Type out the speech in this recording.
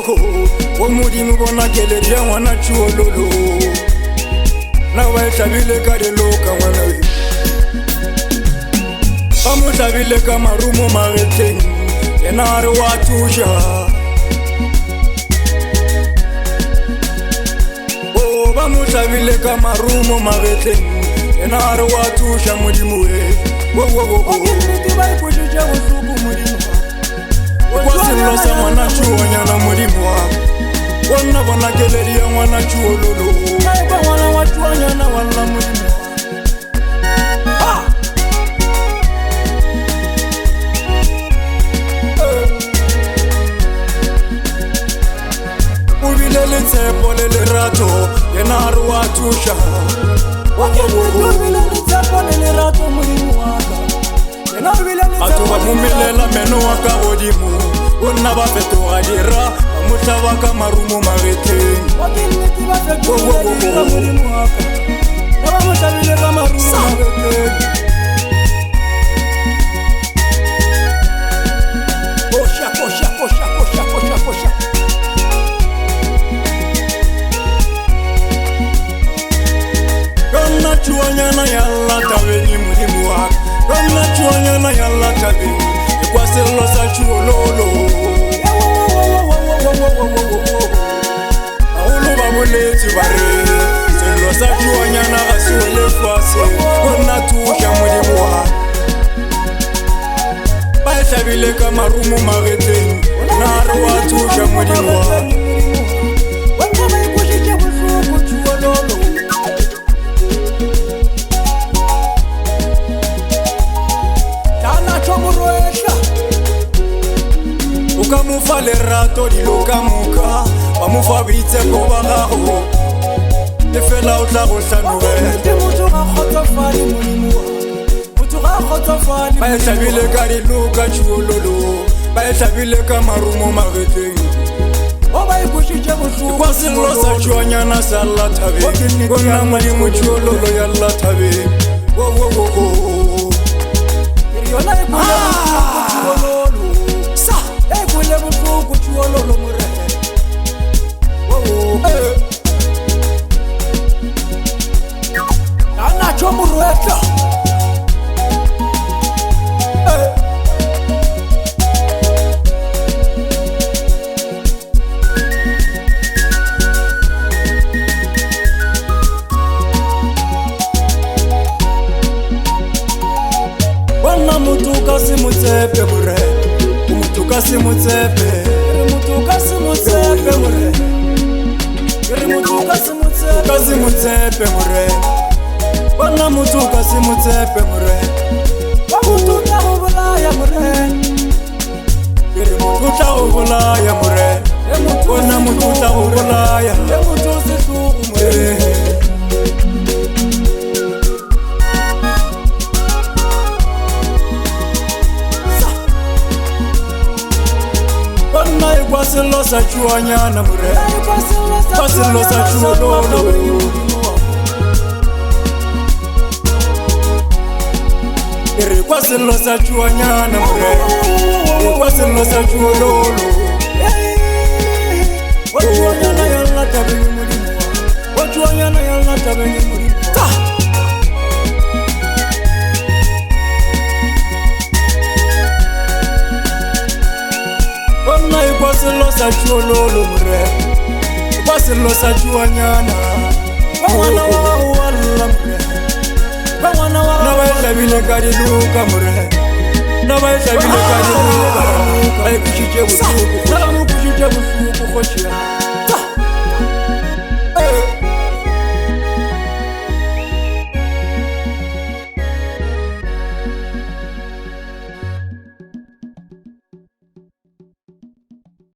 wo o modimo bona keleria ngwana tšhuololo na ba tlabile ka diloka ngwana we ba mo tlabile ka marumo magetleng yena a re wa thuša ba mo tlabile ka marumo magetleng yena a re wa thuša modimo we ba ipotšitše bohloko modimo kwa sello sa ngwana tšhuonyana modimo wa wonna bona keledi ya ngwana tšhuololo ba ngwana wa tšhuonyana walla modimo o bile le tshepo le lerato yena a re wa thuša batho ba momelela meno wa ka godimo o nna ba fetoga dira ba motlaba ka marumo magetleng yona tšhuanyana ya lla tabeng modimo wa yona tšhuanyana ya lla tabeng kwa sello sa tšhuololo agolo ba boletše ba re sello sa tšhuanyana ga se wele fase gona thuša modimo wa ba e tlabile ka marumo magetleng na re wa thuša modimo wa ka mo fa lerato dilo ka moka ba mo fa boitshepo ba gago le fela o tla go hlanogela ba e tlabile ka dilo ka tšhuololo ba e tlabile ka marumo magetleng kwa sello sa tšhuanyana sa lla thabeng gona modimo tšhuololo ya lla thabeng le bohloko tšhuololo moreke ana tšho morwetla bona motuka se motsepe moreke mutuka se motsepe mutuka se motsepe more mutuka se motsepe se motsepe more bona mutuka se motsepe more mutuka go bolaya more mutuka go bolaya more bona mutuka go bolaya mutuka se tlugu more kwa sello sa tšhuanyana more kwa sello sa tšhuololo ere kwa sello sa tšhuanyana more kwa sello sa tšhuololo wa tšhuanyana ya lla tabeng modimo wa tšhuanyana ya lla tabeng modimo kwa sello sa tšhuololo more kwa sello sa tšhuanyana ba ngwana wa go walla more ba ngwana wa na ba e tlabile ka diluka more na ba e tlabile ka diluka ba e kutšitše bohloko kgošia